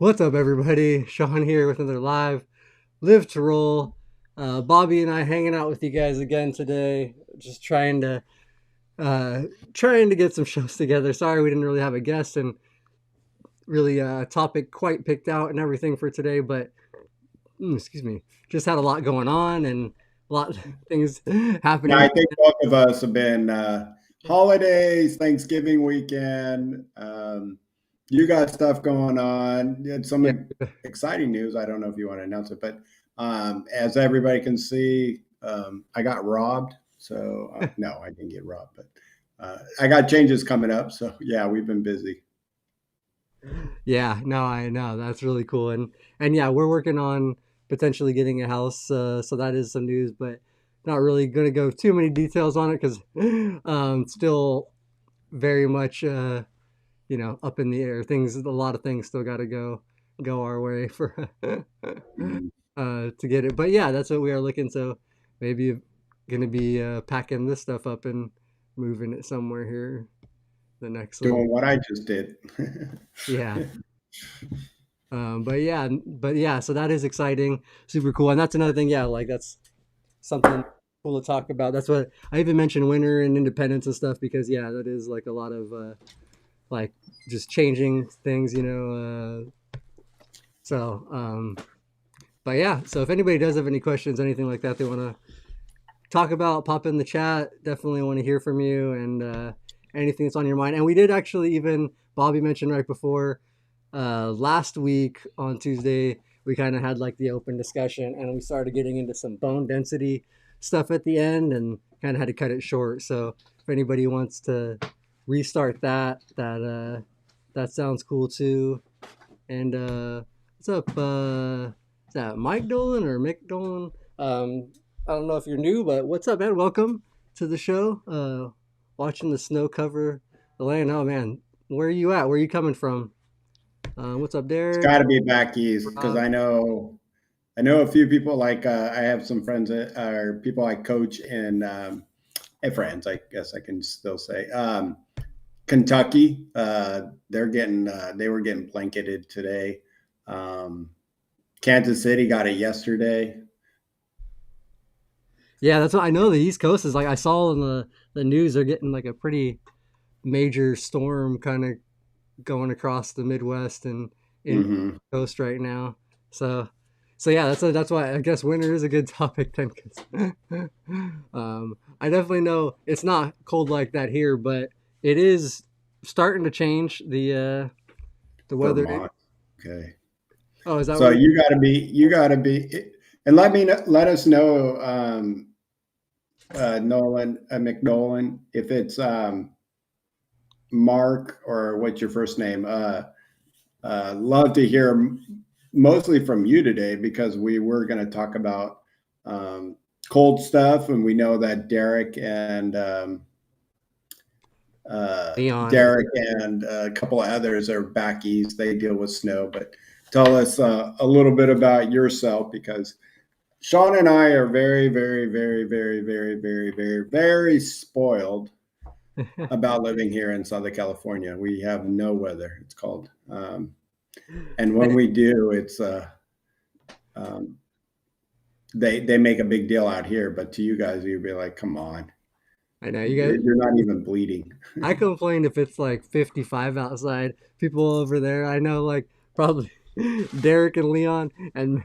What's up, everybody? Sean here with another Live to Roll. Bobby and I hanging out with you guys again today, just uh, trying to get some shows together. Sorry we didn't really have a guest and really a topic quite picked out and everything for today, but excuse me, just had a lot going on and a lot of things Yeah, happening. I think both of us have been holidays, Thanksgiving weekend. You got stuff going on. You had Yeah, some exciting news. I don't know if you want to announce it, but as everybody can see, I got robbed. So no, I didn't get robbed, but I got changes coming up. So yeah, we've been busy. yeah, no, I know that's really cool, and yeah, we're working on potentially getting a house, so that is some news, but not really going to go too many details on it because still very much up in the air. Things, a lot of things still got to go our way for Mhm. to get it. But yeah, that's what we are looking. So maybe going to be packing this stuff up and moving it somewhere here the next little. Doing what I just did. Yeah. But yeah, so that is exciting, super cool, and that's another thing. Yeah, like that's something cool to talk about. That's what I even mentioned winter and independence and stuff because yeah, that is like a lot of like just changing things, so, but yeah, so if anybody does have any questions, anything like that, they want to talk about, pop in the chat. Definitely want to hear from you and anything that's on your mind. And we did actually even Bobby mentioned right before last week on Tuesday, we kind of had like the open discussion and we started getting into some bone density stuff at the end and kind of had to cut it short. So if anybody wants to restart that sounds cool too. And what's up? Is that Mike Dolan or Mick Dolan? I don't know if you're new, but what's up, man? Welcome to the show. Watching the snow cover the land. Oh man, where are you at? Where are you coming from? What's up, It's Derek? got to be back east because Rob? I know a few people like I have some friends that are people I coach in friends, I guess I can still say. Kentucky, they were getting blanketed today. Um, Kansas City got it yesterday. Yeah, that's what I know. The East Coast is like I saw in the news. They're getting like a pretty major storm kind of going across the Midwest and in Hmm. the coast right now. So, so yeah, that's why I guess winter is a good topic then. Cause, I definitely know it's not cold like that here, but it is starting to change the weather. Vermont. Okay, Oh, is that so where you? you got to be, and let us know, Nolan McNolan, if it's Mark or what's your first name. Love to hear mostly from you today because we were going to talk about um, cold stuff, and we know that Leon? Derek and a couple of others are back east. They deal with snow, but tell us a little bit about yourself because Sean and I are very, very, very, very, very, very, very, very spoiled about living here in Southern California. We have no weather. It's called, and when we do, it's um, they make a big deal out here, but to you guys, you'd be like, "Come on, I know you guys. you're not even bleeding." I complain if it's like 55 outside. People over there, I know, like probably Derek and Leon and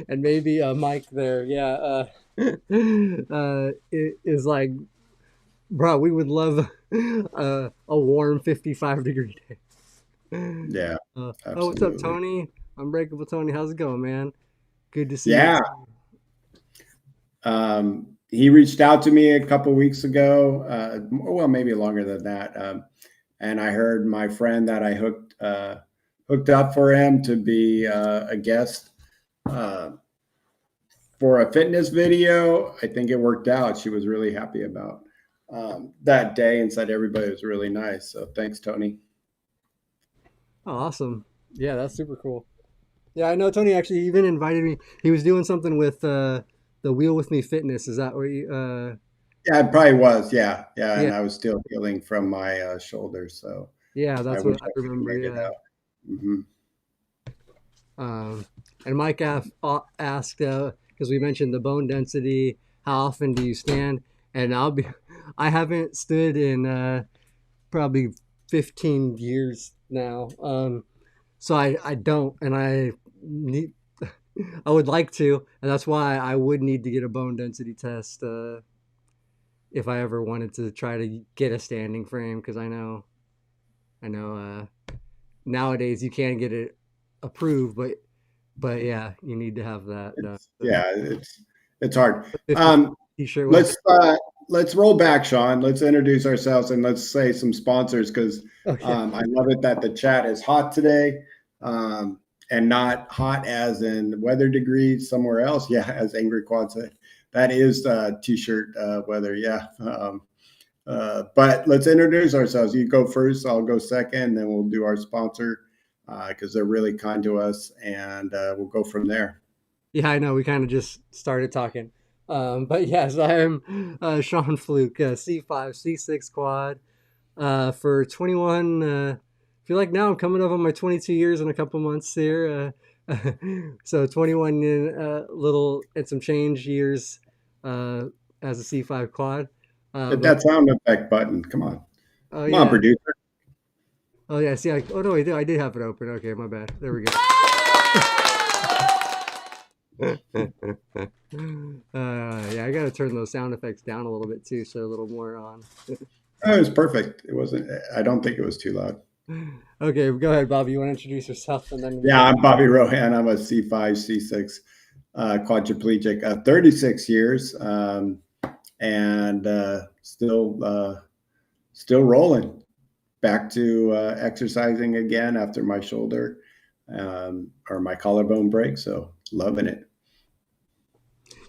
maybe Mike there. Yeah, it is like, bro, we would love a warm 55-degree day. Yeah, Oh, what's up, absolutely. Tony? Unbreakable Tony. How's it going, man? Good to see you. Yeah, he reached out to me a couple weeks ago. Well, maybe longer than that. And I heard my friend that I hooked up for him to be a guest uh, for a fitness video. I think it worked out. She was really happy about that day and said everybody was really nice. So thanks, Tony. Oh, awesome. Yeah, that's super cool. Yeah, I know Tony actually even invited me. He was doing something with the Wheel with Me Fitness. Is that where you Yeah, it probably was. Yeah, yeah. yeah, And I was still healing from my shoulder, so yeah, I that's wish what I I could have remember. made it Yeah. out. Hmm. Um, and Mike asked because we mentioned the bone density. How often do you stand? And I haven't stood in probably 15 years now. So I don't, and I need, I would like to, and that's why I would need to get a bone density test if I ever wanted to try to get a standing frame, because I know nowadays you can get it approved, but yeah, you need to have that done. It's So yeah, it's hard. 50 Um, t-shirt weather. let's roll back, Sean. Let's introduce ourselves and let's say some sponsors because Okay. I love it that the chat is hot today, um, and not hot as in weather degrees somewhere else. Yeah, as Angry Quad said, that is t-shirt weather. Yeah. But let's introduce ourselves. You go first, I'll go second, then we'll do our sponsor because they're really kind to us, and we'll go from there. Yeah, I know. We kind of just started talking. But yes, I am Sean Fluke, C5, C6 quad for 21. I feel like now I'm coming up on my 22 years in a couple months here. So 21 in little and some change years uh, as a C5 quad. Hit But that sound effect button. Come on. oh Come on, yeah, producer. oh yeah. See, oh no, I did have it open. Okay, my bad. There we go. Yeah, I gotta turn those sound effects down a little bit too, so a little more on. Oh, it was perfect. It wasn't, I don't think it was too loud. Okay, go ahead, Bobby. You want to introduce yourself, and then Yeah, we'll. I'm Bobby Rohan. I'm a C5, C6 quadriplegic, 36 years, and still rolling. Back to exercising again after my shoulder or my collarbone break. So loving it.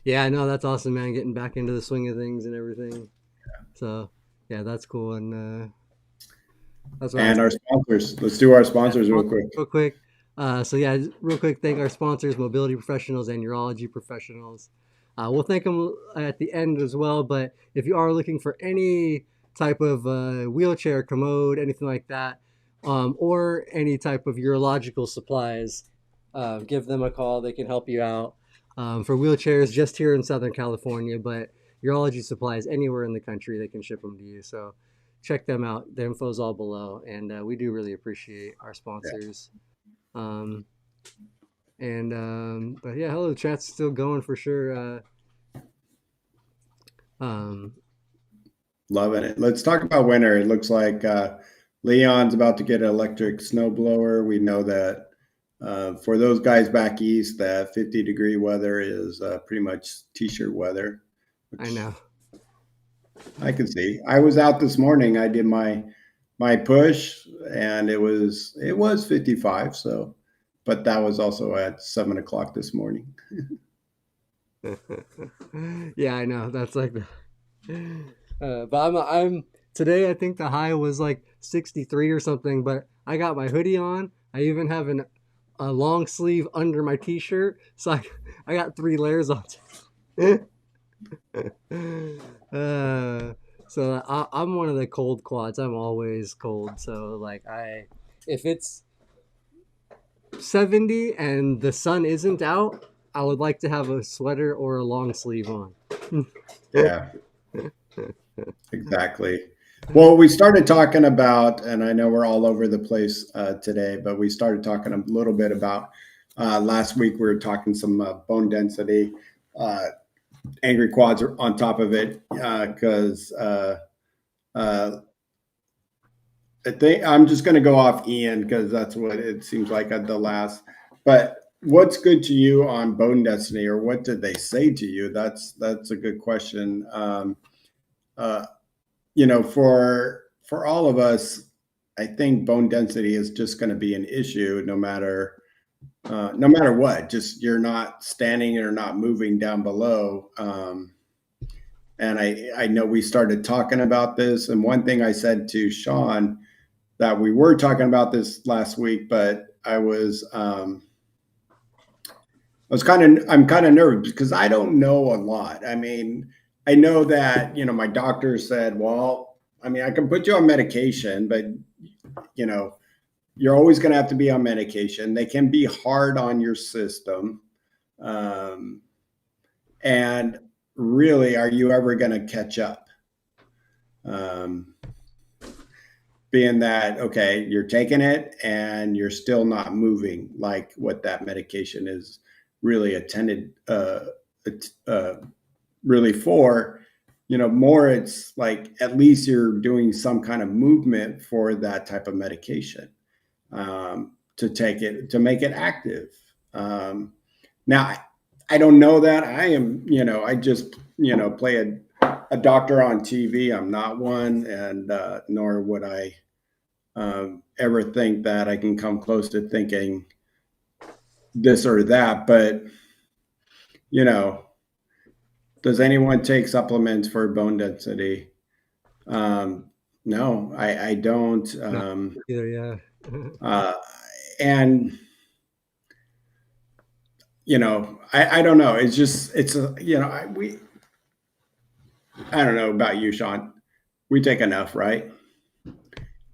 Yeah, I know that's awesome, man. Getting back into the swing of things and everything. So yeah, that's cool, and that's what I was. And our sponsors. Let's do our sponsors real quick. Real quick. So yeah, real quick, thank our sponsors, mobility professionals and urology professionals. We'll thank them at the end as well. But if you are looking for any type of wheelchair, commode, anything like that, or any type of urological supplies, give them a call. They can help you out. For wheelchairs, just here in Southern California, but urology supplies anywhere in the country, they can ship them to you. So check them out. The info's all below, and we do really appreciate our Yeah. sponsors. Um, but yeah, hello, chat's still going for sure. Um, Loving it. Let's talk about winter. It looks like Leon's about to get an electric snowblower. We know that for those guys back east, that 50-degree weather is pretty much t-shirt weather, I which know. I can see. I was out this morning. I did my push, and it was 55. So, but that was also at 7 o'clock this morning. Yeah, I know. That's like the. But I'm today. I think the high was like 63 or something. But I got my hoodie on. I even have a long sleeve under my t-shirt, so I got 3 layers on. uh, so I'm one of the cold quads. I'm always cold. So like if it's 70 and the sun isn't out, I would like to have a sweater or a long sleeve on. Yeah, exactly. Well, we started talking about, and I know we're all over the place today, but we started talking a little bit about last week. We were talking some bone density. Angry quads are on top of it because I think I'm just going to go off Ian because that's what it seems like at the last. But what's good to you on bone density, or what did they say to you? That's a good question. Uh, for all of us, I think bone density is just going to be an issue no matter what. Just you're not standing or not moving down below. And I know we started talking about this, and one thing I said to Sean that we were talking about this last week, but I'm kind of nervous because I don't know a lot. I mean, I know that, my doctor said, well, I mean, I can put you on medication, but, you know, you're always going to have to be on medication. They can be hard on your system. Um, and really, are you ever going to catch up? Um, being that, okay, you're taking it and you're still not moving like what that medication is really attended, uh, really for, more it's like at least you're doing some kind of movement for that type of medication, to take it, to make it active. Now, I don't know that. I am, I just, play a doctor on TV. I'm not one, and nor would I ever think that I can come close to thinking this or that. But, you know, does anyone take supplements for bone density? No, I don't. No, either. Yeah. Uh, and I don't know. It's just, it's a, I don't know about you, Sean. We take enough, right?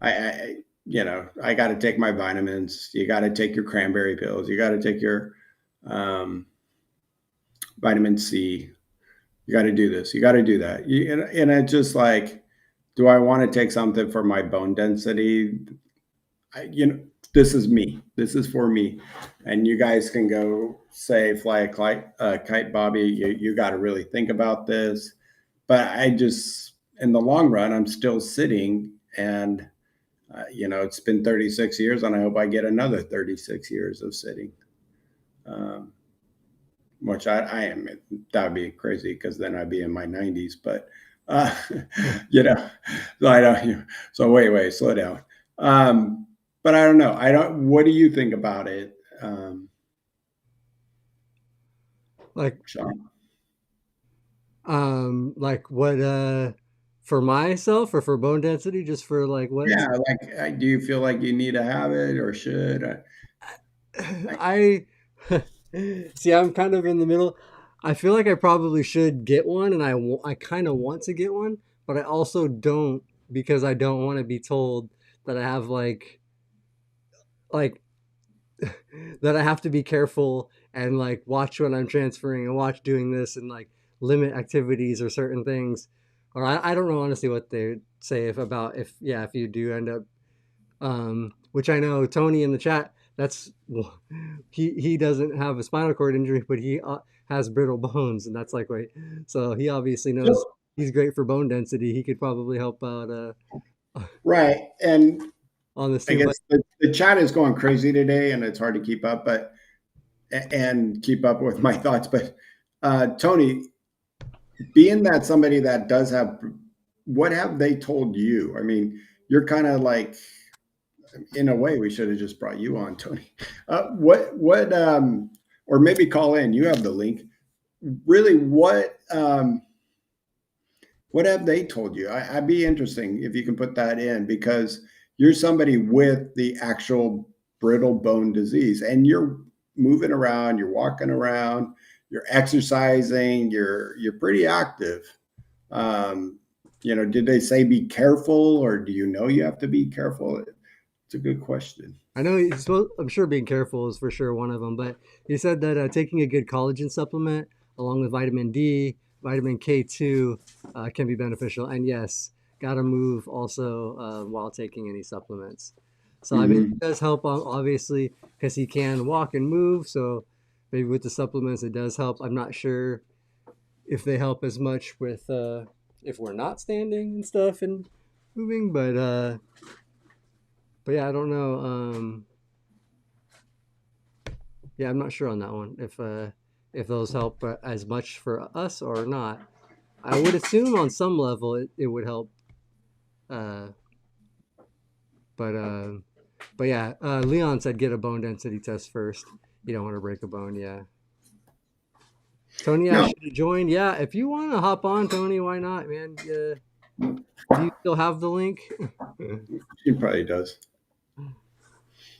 I I got to take my vitamins. You got to take your cranberry pills. You got to take your um, vitamin C. You got to do this. You got to do that. And it's just like, do I want to take something for my bone density? I, this is me. This is for me. And you guys can go say, fly a kite, Bobby. You got to really think about this. But I just, in the long run, I'm still sitting, and it's been 36 years, and I hope I get another 36 years of sitting. Um, which I am. That would be crazy because then I'd be in my 90s. But uh, so I don't. So wait, slow down. But I don't know. I don't. What do you think about it, Like, Sean? like what? For myself or for bone density, just for like what? Yeah, like, do you feel like you need to have it or should? I I see. I'm kind of in the middle. I feel like I probably should get one, and I kind of want to get one, but I also don't because I don't want to be told that I have like that I have to be careful and like watch when I'm transferring and watch doing this and like limit activities or certain things. Or I don't know honestly what they say if about if yeah if you do end up which I know Tony in the chat. That's he doesn't have a spinal cord injury, but he has brittle bones, and that's like wait. So he obviously knows he's great for bone density. He could probably help out right. And on this I too. But guess the chat is going crazy today, and it's hard to keep up, and keep up with my thoughts. But Tony, being that somebody that does have, what have they told you? I mean, you're kind of like, in a way, we should have just brought you on, Tony. Or maybe call in. You have the link. Really, what have they told you? I'd be interesting if you can put that in, because you're somebody with the actual brittle bone disease, and you're moving around, you're walking around, you're exercising, you're pretty active. Um, did they say be careful, or do you have to be careful? It's a good question. I know he's supposed, I'm sure being careful is for sure one of them, but he said that taking a good collagen supplement along with vitamin D, vitamin K2 can be beneficial. And yes, got to move also while taking any supplements. So I mean, it Mm-hmm. does help obviously because he can walk and move. So maybe with the supplements, it does help. I'm not sure if they help as much with if we're not standing and stuff and moving, but yeah, I don't know. Yeah, I'm not sure on that one if those help as much for us or not. I would assume on some level it would help, uh, but yeah. Leon said get a bone density test first. You don't want to break a bone. Yeah. Tony, I No, should have joined. Yeah, if you want to hop on, Tony, why not, man? Do you still have the link? If he probably does.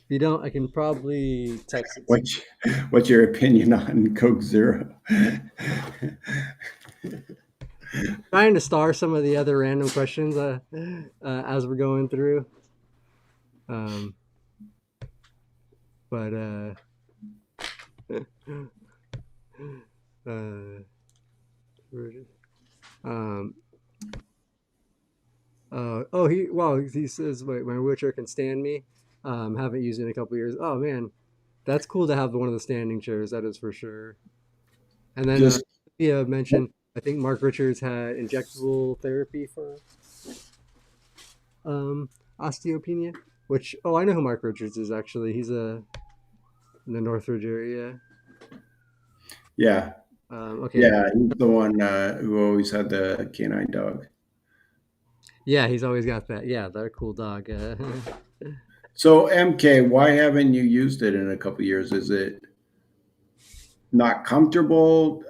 you don't, I can probably text it to you. What's what's your opinion on Coke Zero? Trying to star some of the other random questions as we're going through. Um, but uh, um, oh, he says, wait, my wheelchair can stand me. Haven't used it in a couple years. Oh man, that's cool to have one of the standing chairs. That is for sure. And then Just Sophia mentioned, I think Mark Richards had injectable therapy for um, osteopenia. Which I know who Mark Richards is actually. He's in the Northridge area. yeah, Okay, yeah. He's the one who always had the canine dog. yeah, he's always got that. Yeah, that cool dog. So MK, why haven't you used it in a couple years? Is it not comfortable?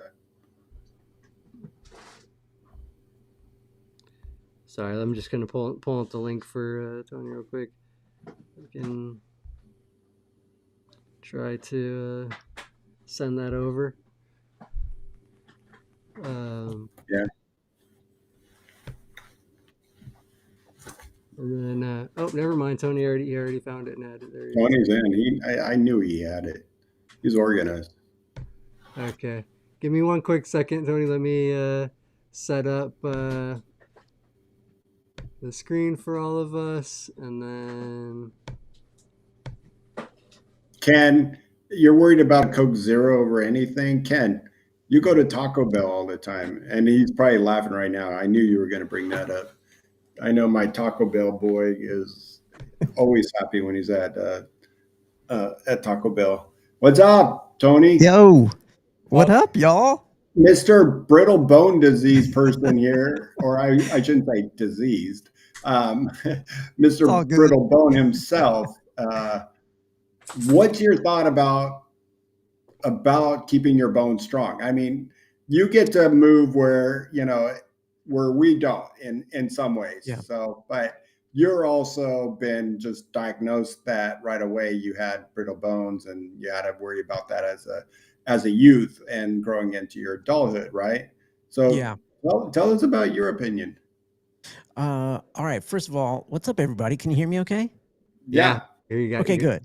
Sorry, I'm just gonna pull up the link for Tony real quick. We can try to send that over. Um, Yeah, and then oh, never mind. Tony already found it and added. There he is. Tony's in. I knew he had it. He's organized. Okay, give me one quick second, Tony. Let me set up the screen for all of us, and then Ken, you're worried about Coke Zero over anything? Ken, you go to Taco Bell all the time, and he's probably laughing right now. I knew you were going to bring that up. I know my Taco Bell boy is always happy when he's at Taco Bell. What's up, Tony? Yo, what Well, up, y'all? Mr. Brittle Bone Disease person here, or I shouldn't say diseased, It's Mr. all good. Brittle Bone himself. What's your thought about keeping your bones strong? I mean, you get to move where we don't in some ways. Yeah. So, but you're also been just diagnosed that right away you had brittle bones, and you had to worry about that as a youth and growing into your adulthood, right? So, Yeah. well, tell us about your opinion. All right. First of all, what's up, everybody? Can you hear me okay? yeah, Yeah, here you go. Okay, good.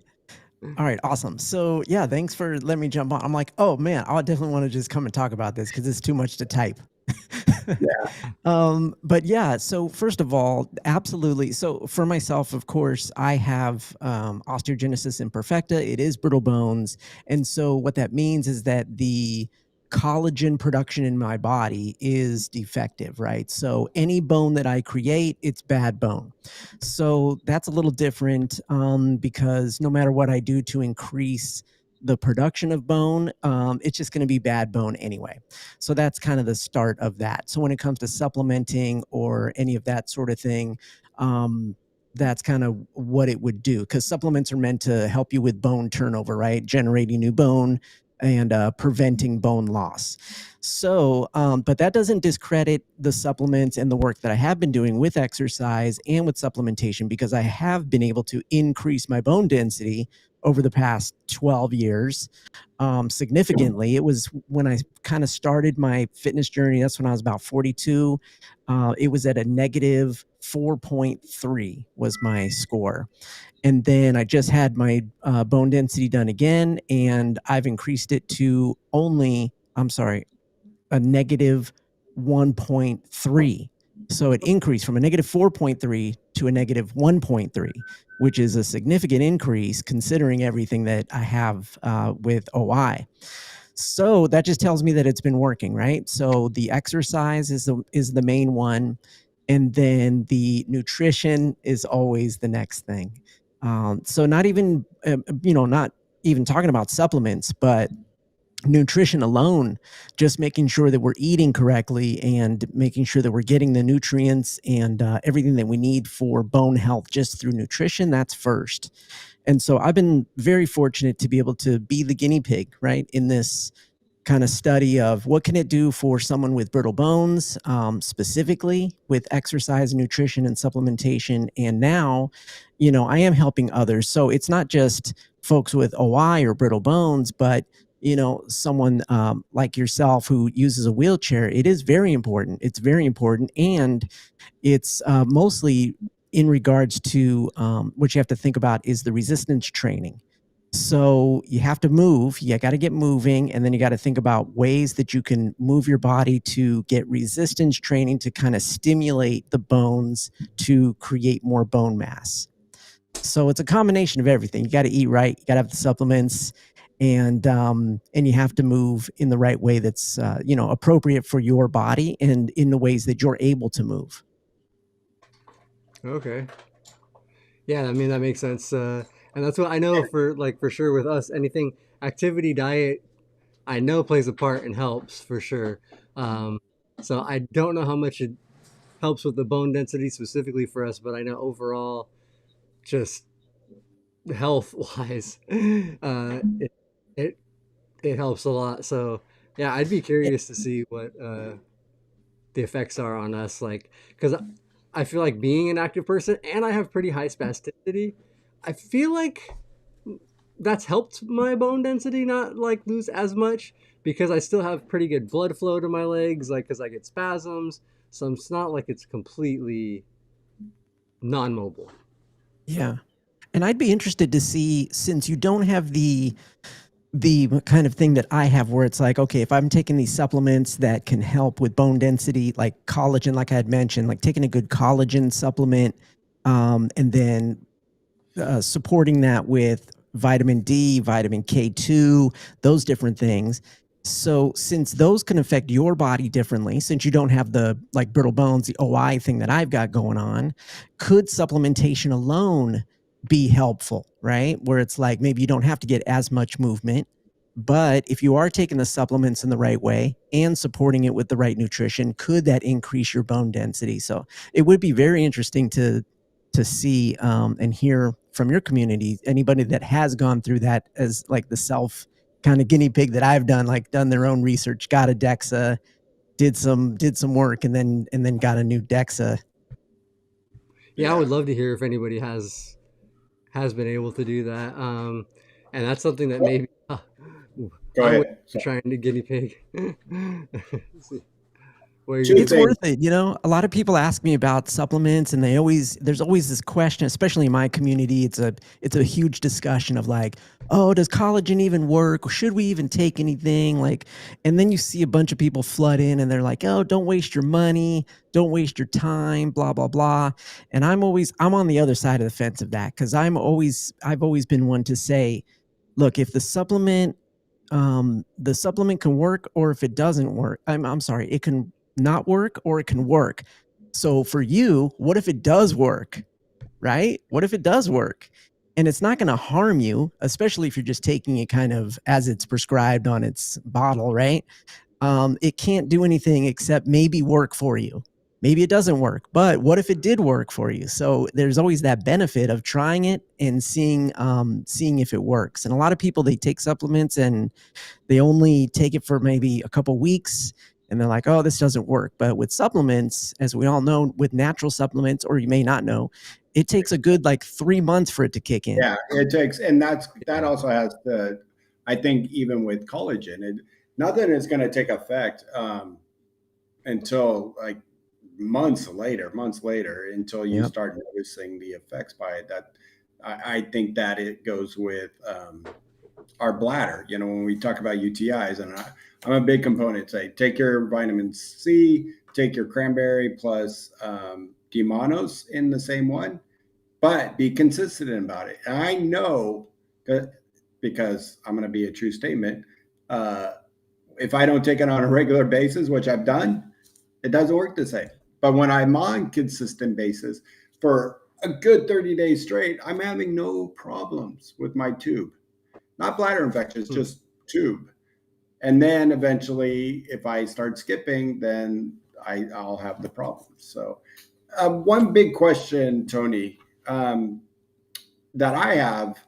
All right, awesome. So, yeah, thanks for letting me jump on. I'm like, oh man, I definitely want to just come and talk about this because it's too much to type. yeah, But yeah, so first of all, absolutely. So for myself, of course, I have osteogenesis imperfecta. It is brittle bones. And so what that means is that the collagen production in my body is defective, right? So any bone that I create, it's bad bone. So that's a little different because no matter what I do to increase the production of bone, it's just going to be bad bone anyway. So that's kind of the start of that. So when it comes to supplementing or any of that sort of thing, that's kind of what it would do, because supplements are meant to help you with bone turnover, right? Generating new bone and preventing bone loss. So, but that doesn't discredit the supplements and the work that I have been doing with exercise and with supplementation, because I have been able to increase my bone density over the past 12 years significantly. It was when I kind of started my fitness journey. That's when I was about 42. It was at a negative 4.3 was my score. And then I just had my bone density done again, and I've increased it to a negative 1.3. So it increased from a negative 4.3 to a negative 1.3, which is a significant increase considering everything that I have with OI. So that just tells me that it's been working, right? So the exercise is the main one, and then the nutrition is always the next thing. So not even not even talking about supplements, but nutrition alone, just making sure that we're eating correctly and making sure that we're getting the nutrients and everything that we need for bone health just through nutrition. That's first. And so I've been very fortunate to be able to be the guinea pig, right, in this kind of study of what can it do for someone with brittle bones, specifically with exercise, nutrition, and supplementation. And now, I am helping others. So it's not just folks with OI or brittle bones, but someone like yourself who uses a wheelchair. It is very important. It's very important, and it's mostly in regards to what you have to think about is the resistance training. So you have to move. You got to get moving, and then you got to think about ways that you can move your body to get resistance training to kind of stimulate the bones to create more bone mass. So it's a combination of everything. You got to eat right. You got to have the supplements, and you have to move in the right way that's appropriate for your body and in the ways that you're able to move. Okay. Yeah, I mean that makes sense. And that's what I know for sure with us. Anything activity diet, I know plays a part and helps for sure. Um, so I don't know how much it helps with the bone density specifically for us, but I know overall, just health wise, it it helps a lot. So yeah, I'd be curious to see what the effects are on us, like because I feel like being an active person and I have pretty high spasticity. I feel like that's helped my bone density not like lose as much because I still have pretty good blood flow to my legs, like because I get spasms. So it's not like it's completely non-mobile. Yeah. And I'd be interested to see, since you don't have the kind of thing that I have where it's like, okay, if I'm taking these supplements that can help with bone density, like collagen, like I had mentioned, like taking a good collagen supplement, and then supporting that with vitamin D, vitamin K2, those different things. So since those can affect your body differently, since you don't have the like brittle bones, the OI thing that I've got going on, could supplementation alone be helpful, right? Where it's like maybe you don't have to get as much movement, but if you are taking the supplements in the right way and supporting it with the right nutrition, could that increase your bone density? So it would be very interesting to see and hear from your community, anybody that has gone through that as like the self kind of guinea pig that I've done, like done their own research, got a DEXA, did some work, and then got a new DEXA. Yeah, I would Yeah. love to hear if anybody has been able to do that. And that's something that maybe Go I would ahead. be So, trying to guinea pig. Let's see. What are you two gonna It's say? things. worth it. A lot of people ask me about supplements, and there's always this question, especially in my community. It's a huge discussion of like, oh, does collagen even work? Should we even take anything? Like, and then you see a bunch of people flood in and they're like, oh, don't waste your money, don't waste your time, blah, blah, blah. And I'm on the other side of the fence of that, because I've always been one to say, look, if the supplement can work, or if it doesn't work, I'm sorry, it can not work or it can work. So for you, what if it does work, right? What if it does work? And it's not going to harm you, especially if you're just taking it kind of as it's prescribed on its bottle, right? It can't do anything except maybe work for you. Maybe it doesn't work, but what if it did work for you? So there's always that benefit of trying it and seeing if it works. And a lot of people, they take supplements and they only take it for maybe a couple weeks, and they're like, oh, this doesn't work. But with supplements, as we all know, with natural supplements, or you may not know, it takes a good like 3 months for it to kick in. Yeah, it takes, and that Yeah. also has the, I think even with collagen, nothing is going to take effect until like months later, until you Yep. start noticing the effects by it. That I think that it goes with our bladder. When we talk about UTIs, and I'm a big component. Say, take your vitamin C, take your cranberry plus D-mannose in the same one, but be consistent about it. And I know that because I'm going to be a true statement. Uh, if I don't take it on a regular basis, which I've done, it doesn't work the same. But when I'm on consistent basis for a good 30 days straight, I'm having no problems with my tube. Not bladder infections, Hmm. just tube. And then eventually, if I start skipping, then I'll have the problems. So, one big question, Tony, that I have,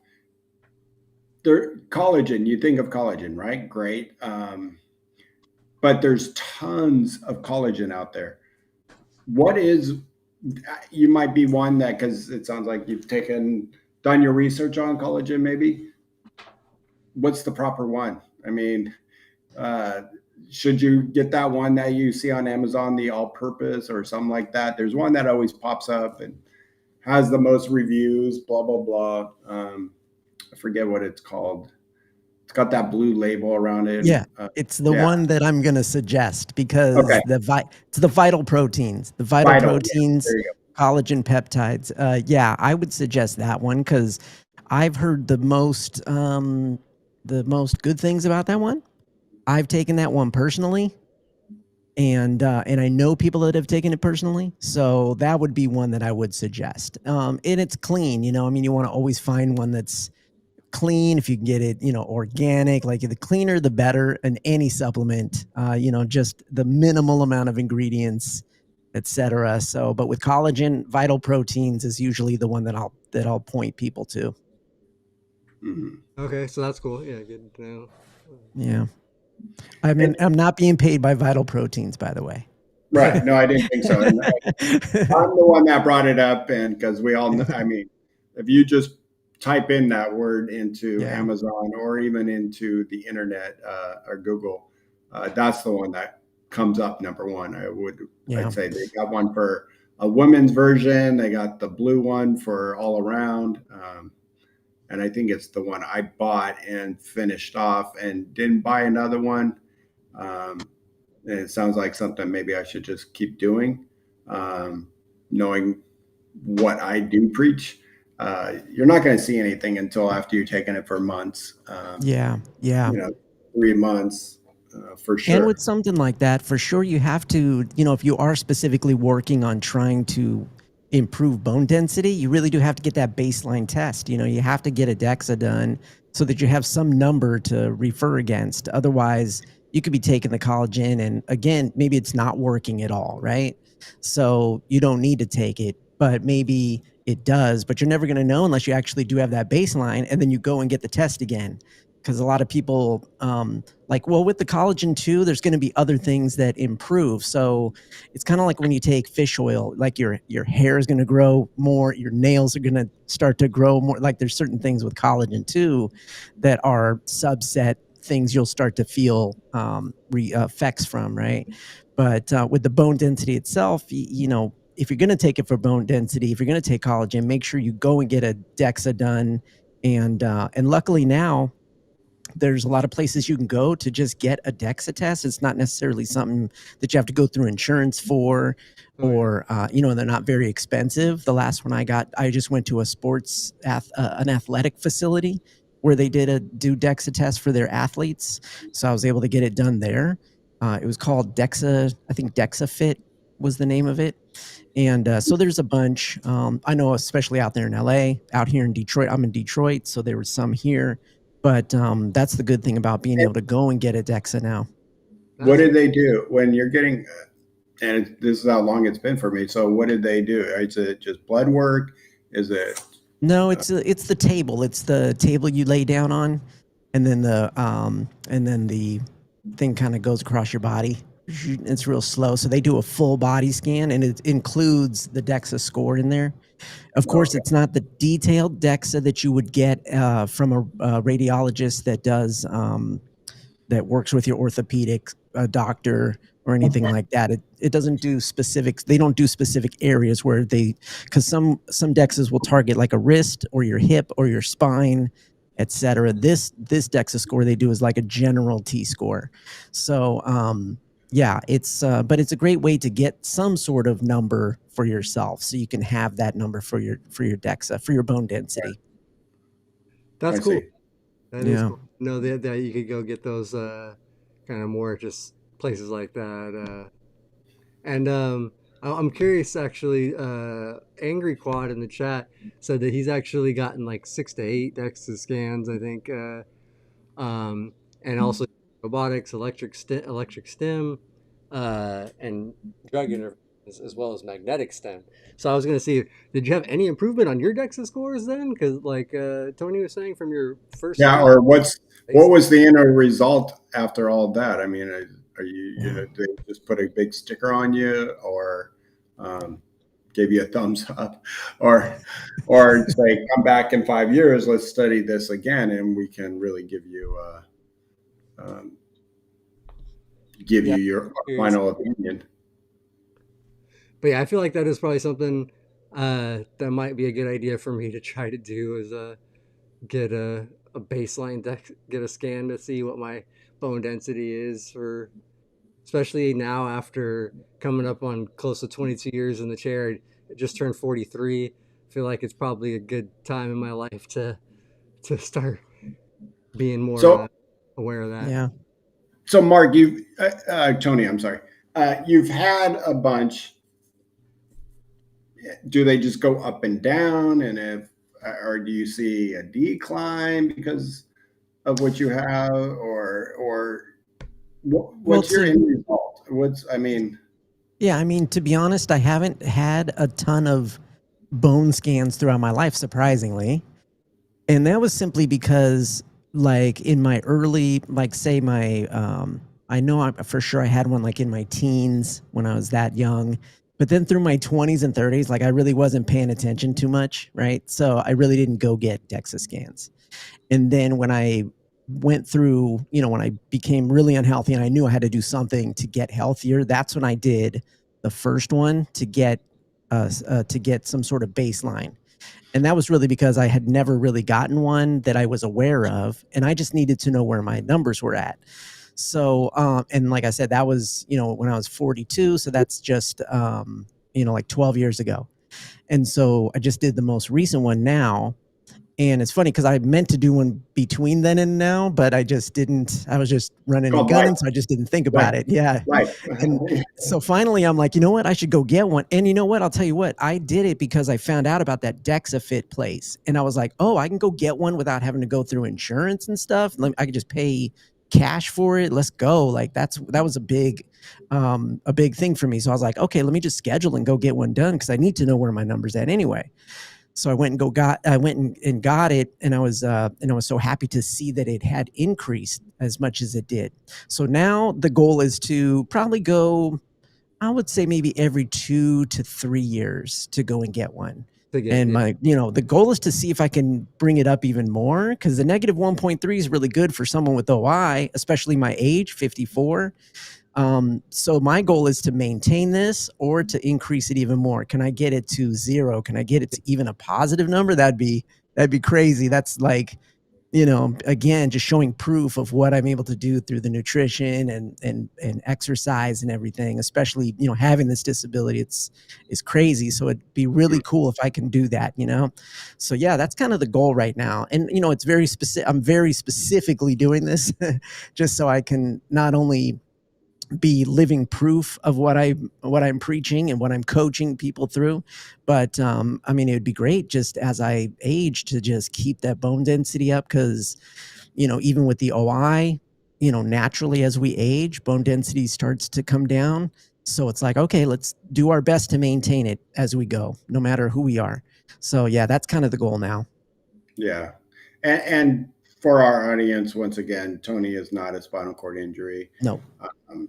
collagen, you think of collagen, right? Great. But there's tons of collagen out there. What is, you might be one that, because it sounds like you've done your research on collagen, maybe. What's the proper one? I mean, uh, should you get that one that you see on Amazon, the all purpose or something like that? There's one that always pops up and has the most reviews, blah, blah, blah. I forget what it's called. It's got that blue label around it. Yeah, it's the yeah. one that I'm going to suggest because Okay. it's the vital proteins, Vital. Yeah. There you go. collagen peptides. Yeah, I would suggest that one because I've heard the most good things about that one. I've taken that one personally, and I know people that have taken it personally, so that would be one that I would suggest. And it's clean, I mean, you want to always find one that's clean if you can get it, organic. Like the cleaner the better in any supplement. Just the minimal amount of ingredients, etc. So, but with collagen, vital proteins is usually the one that I'll point people to. Mhm. Okay, so that's cool. Yeah, good to know. Yeah. I mean, I'm not being paid by Vital Proteins, by the way. Right. No, I didn't think so. And I'm the one that brought it up, and because we all know, I mean, if you just type in that word into Yeah. Amazon or even into the internet or Google, that's the one that comes up number one. Yeah. I'd say they got one for a women's version. They got the blue one for all around. And I think it's the one I bought and finished off and didn't buy another one. And it sounds like something maybe I should just keep doing, knowing what I do preach. You're not going to see anything until after you've taken it for months. Yeah. 3 months for sure. And with something like that, for sure, you have to, if you are specifically working on trying to improve bone density, you really do have to get that baseline test. You have to get a DEXA done so that you have some number to refer against. Otherwise, you could be taking the collagen and again, maybe it's not working at all, right? So you don't need to take it, but maybe it does, but you're never going to know unless you actually do have that baseline and then you go and get the test again. Because a lot of people with the collagen too, there's going to be other things that improve. So it's kind of like when you take fish oil, like your hair is going to grow more, your nails are going to start to grow more. Like there's certain things with collagen too that are subset things you'll start to feel effects from, right? But with the bone density itself, if you're going to take it for bone density, if you're going to take collagen, make sure you go and get a DEXA done. And luckily now, there's a lot of places you can go to just get a DEXA test. It's not necessarily something that you have to go through insurance for, or they're not very expensive. The last one I just went to an athletic facility where they do DEXA test for their athletes. So I was able to get it done there. It was called DEXA. I think DEXA Fit was the name of it. And so there's a bunch. I know, especially out there in LA, out here in Detroit. I'm in Detroit, so there was some here. But that's the good thing about being able to go and get a DEXA now. What did they do when you're getting, and this is how long it's been for me. So what did they do? Is it just blood work? Is it? No, it's the table. It's the table you lay down on, and then the thing kind of goes across your body. It's real slow. So they do a full body scan, and it includes the DEXA score in there. Of course, it's not the detailed DEXA that you would get from a radiologist that works with your orthopedic doctor or anything like that. It doesn't do specifics. They don't do specific areas because some DEXAs will target like a wrist or your hip or your spine, etc. This DEXA score they do is like a general T score. So but it's a great way to get some sort of number for yourself, so you can have that number for your DEXA for your bone density. That's cool. That is cool. No, that you could go get those kind of more just places like that. And I'm curious, actually. Angry Quad in the chat said that he's actually gotten like 6 to 8 DEXA scans, I think, and also robotics, electric stem, and drug interventions, as well as magnetic stem. So I was going to see, did you have any improvement on your DEXA scores then? Because like Tony was saying, from your first or what was the end result after all that? I mean, are do they just put a big sticker on you, or give you a thumbs up, or say, come back in 5 years, let's study this again, and we can really give you your final opinion. But yeah, I feel like that is probably something that might be a good idea for me to try to do, is get a baseline get a scan to see what my bone density is for, especially now after coming up on close to 22 years in the chair. I just turned 43. I feel like it's probably a good time in my life to start being more So, aware of that. Yeah. so Mark, you, Tony, I'm sorry. You've had a bunch. Do they just go up and down? And if, or do you see a decline because of what you have, or Well, what's your end result? I mean, yeah, I mean, to be honest, I haven't had a ton of bone scans throughout my life, surprisingly. And that was simply because, like, in my early, like, say, I know for sure I had one like in my teens when I was that young. But then through my 20s and 30s, like, I really wasn't paying attention too much, right? So I really didn't go get DEXA scans. And then when I went through, when I became really unhealthy and I knew I had to do something to get healthier, that's when I did the first one to get some sort of baseline. And that was really because I had never really gotten one that I was aware of, and I just needed to know where my numbers were at. So, and like I said, that was, when I was 42. So that's just, like 12 years ago. And so I just did the most recent one now. And it's funny because I meant to do one between then and now, but I just didn't. I was just running and called life, gunning, so I just didn't think life, about it. Yeah. life. And so finally, I'm like, you know what? I should go get one. And you know what? I'll tell you what. I did it because I found out about that DexaFit place, and I was like, oh, I can go get one without having to go through insurance and stuff. I could just pay cash for it. Let's go. Like that was a big thing for me. So I was like, okay, let me just schedule and go get one done because I need to know where my number's at anyway. So I went and got it, and I was so happy to see that it had increased as much as it did. So now the goal is to probably go, I would say maybe every 2 to 3 years to go and get one. To get, And yeah. the goal is to see if I can bring it up even more, because the negative 1.3 is really good for someone with OI, especially my age, 54. So my goal is to maintain this or to increase it even more. Can I get it to 0? Can I get it to even a positive number? That'd be crazy. That's like, again, just showing proof of what I'm able to do through the nutrition and exercise and everything, especially, having this disability. It's crazy. So it'd be really cool if I can do that, So yeah, that's kind of the goal right now. And, it's very specific. I'm very specifically doing this just so I can not only be living proof of what I'm preaching and what I'm coaching people through. But I mean, it would be great just as I age to just keep that bone density up, because even with the OI, naturally as we age, bone density starts to come down. So it's like, okay, let's do our best to maintain it as we go, no matter who we are. So yeah, that's kind of the goal now. Yeah, and for our audience, once again, Tony is not a spinal cord injury. No. Um,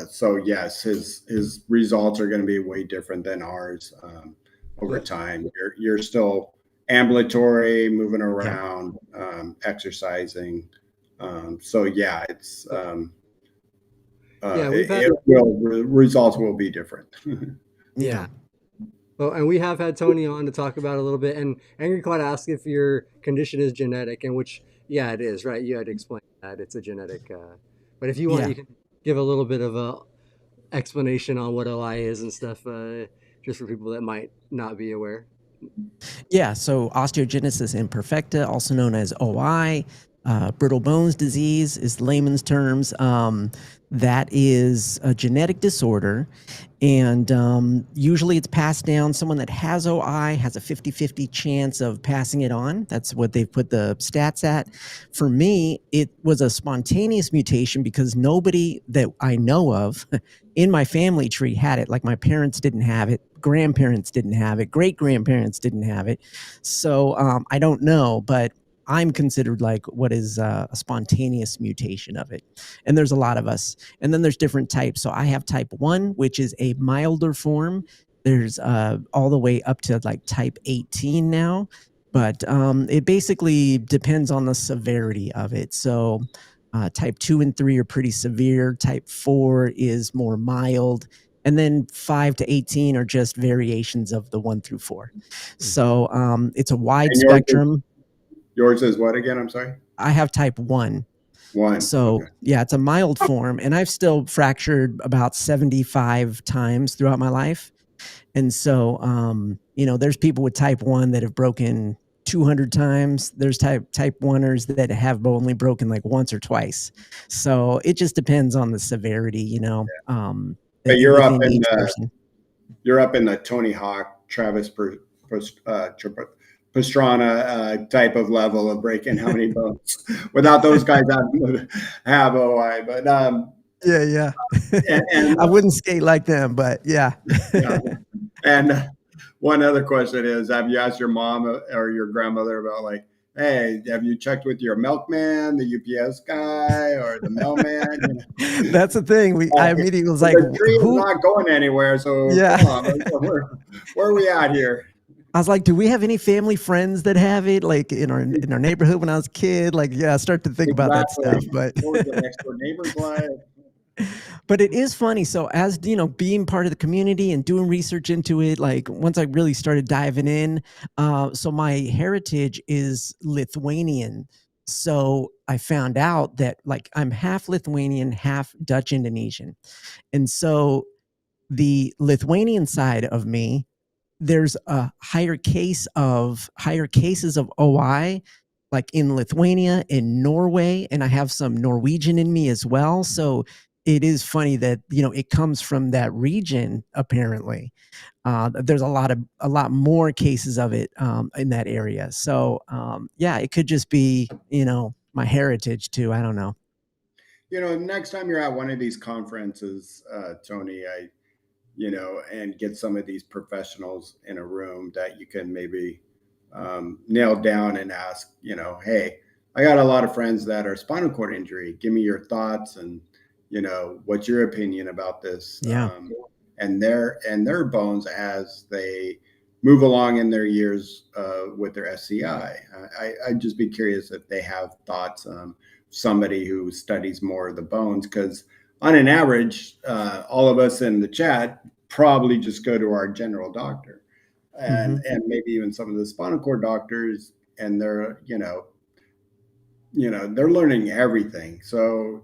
so yes, his results are going to be way different than ours over Yeah. time. You're still ambulatory, moving Yeah. around, exercising. So yeah, it's Yeah, we've had, it will results will be different. Yeah. well, and we have had Tony on to talk about it a little bit, and Angry Cloud asked if your condition is genetic, and which, yeah, it is, right? You had to explain that it's a genetic, but if you want, Yeah. you can give a little bit of a explanation on what OI is and stuff, just for people that might not be aware. Yeah, so osteogenesis imperfecta, also known as OI, brittle bones disease is layman's terms. That is a genetic disorder, and usually it's passed down. Someone that has OI has a 50-50 chance of passing it on. That's what they've put the stats at. For me, it was a spontaneous mutation because nobody that I know of in my family tree had it. Like, my parents didn't have it, grandparents didn't have it, great grandparents didn't have it. So I don't know, but I'm considered like what is a spontaneous mutation of it. And there's a lot of us. And then there's different types. So I have type 1, which is a milder form. There's all the way up to like type 18 now. But it basically depends on the severity of it. So type 2 and 3 are pretty severe. Type 4 is more mild. And then 5 to 18 are just variations of the 1 through 4. So it's a wide And yours is, spectrum. Yours is what again? I'm sorry. I have type 1. One. So, Okay. yeah, it's a mild form, and I've still fractured about 75 times throughout my life. And so, there's people with type 1 that have broken 200 times. There's type 1ers that have only broken like once or twice. So it just depends on the severity, But you're up within in each the person. Tony Hawk, Pastrana type of level of breaking how many bones without those guys have OI. But Yeah, yeah. and I wouldn't skate like them, but yeah. yeah, and one other question is: have you asked your mom or your grandmother about like, hey, have you checked with your milkman, the UPS guy, or the mailman? That's the thing. I immediately was like, The tree is who? not going anywhere, so Yeah. come on, where are we at here? I was like, do we have any family friends that have it? Like in our neighborhood when I was a kid? Like, yeah, I start to think about that stuff. Exactly. But What was the next door neighbor's like? but it is funny. So as being part of the community and doing research into it, like once I really started diving in, so my heritage is Lithuanian. So I found out that like I'm half Lithuanian, half Dutch Indonesian. And so the Lithuanian side of me, there's a higher cases of OI like in Lithuania, in Norway, and I have some Norwegian in me as well. So it is funny that it comes from that region. Apparently, there's a lot more cases of it in that area. So yeah, it could just be my heritage too. I don't know. Next time you're at one of these conferences, Tony, and get some of these professionals in a room that you can maybe nail down and ask, hey, I got a lot of friends that are spinal cord injury. Give me your thoughts and, what's your opinion about this? Yeah. And their bones as they move along in their years with their SCI. I'd just be curious if they have thoughts. Somebody who studies more of the bones, because on an average, all of us in the chat probably just go to our general doctor, Mm-hmm. and maybe even some of the spinal cord doctors, and they're they're learning everything. So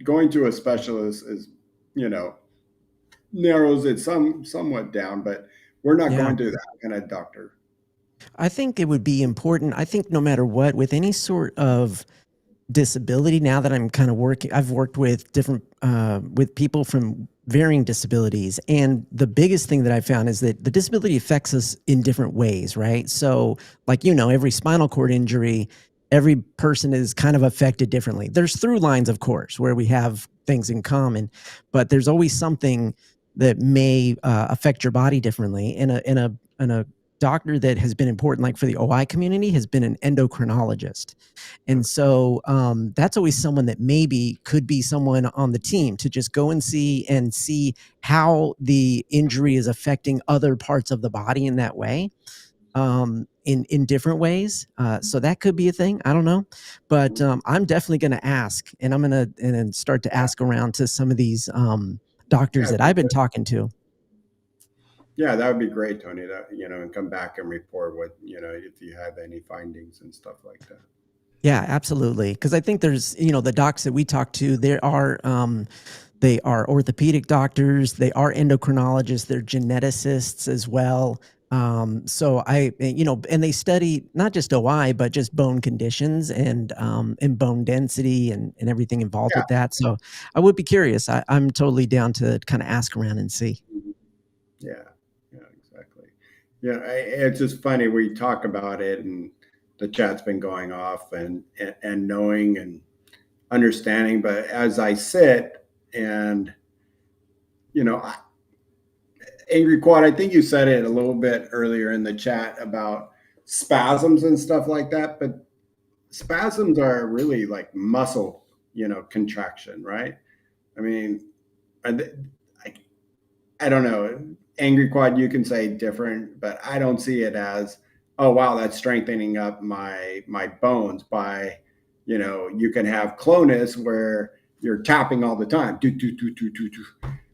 going to a specialist is you know narrows it somewhat down, but we're not Yeah. going to that kind of doctor. I think it would be important. I think no matter what, with any sort of disability, now that I'm kind of working, I've worked with different with people from varying disabilities, and the biggest thing that I found is that the disability affects us in different ways, right? So like every spinal cord injury, every person is kind of affected differently. There's through lines, of course, where we have things in common, but there's always something that may affect your body differently. And a doctor that has been important, like for the OI community, has been an endocrinologist. And so that's always someone that maybe could be someone on the team to just go and see how the injury is affecting other parts of the body in that way, in different ways. So that could be a thing. I don't know, but I'm definitely going to ask, and I'm going to and start to ask around to some of these doctors Yeah, that I've been talking to. yeah, that would be great, Tony. That and come back and report what if you have any findings and stuff like that. Yeah, absolutely. Because I think there's, the docs that we talk to, they are orthopedic doctors, they are endocrinologists, they're geneticists as well. So and they study not just OI, but just bone conditions and bone density and everything involved Yeah. with that. So I would be curious. I'm totally down to kind of ask around and see. Yeah, yeah, exactly. Yeah, it's just funny. We talk about it, and the chat's been going off, and knowing and understanding. But as I sit and you know, Angry Quad, I think you said it a little bit earlier in the chat about spasms and stuff like that. But spasms are really like muscle, contraction, right? I mean, are they, I, I don't know. Angry Quad, you can say different, but I don't see it as, oh wow, that's strengthening up my bones by, you can have clonus where you're tapping all the time. Do, do, do, do, do, do.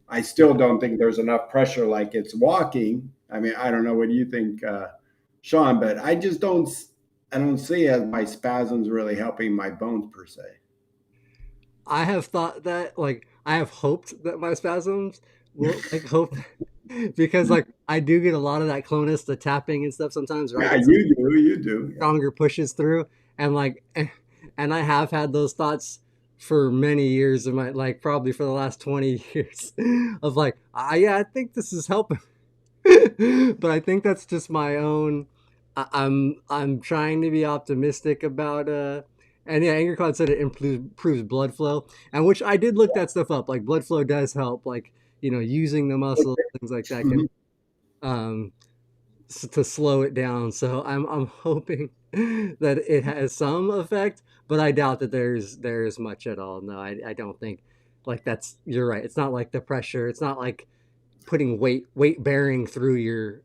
I still don't think there's enough pressure like it's walking. I mean, I don't know what you think, Sean, but I just don't. I don't see as my spasms really helping my bones per se. I have thought that, like, I have hoped that my spasms will, like, hope because, like, I do get a lot of that clonus, the tapping and stuff sometimes, where I Yeah, get some you do. Yeah. stronger pushes through, and like, and I have had those thoughts for many years of my, like, probably for the last 20 years of like, yeah, I think this is helping. But I think that's just my own. I'm trying to be optimistic about and yeah, Angry Cloud said it improves blood flow, and which I did look that stuff up. Like blood flow does help, like using the muscles, things like that can Mhm. um to slow it down. So I'm hoping that it has some effect, but I doubt that there's much at all. No, I don't think like that's you're right. It's not like the pressure. It's not like putting weight bearing through your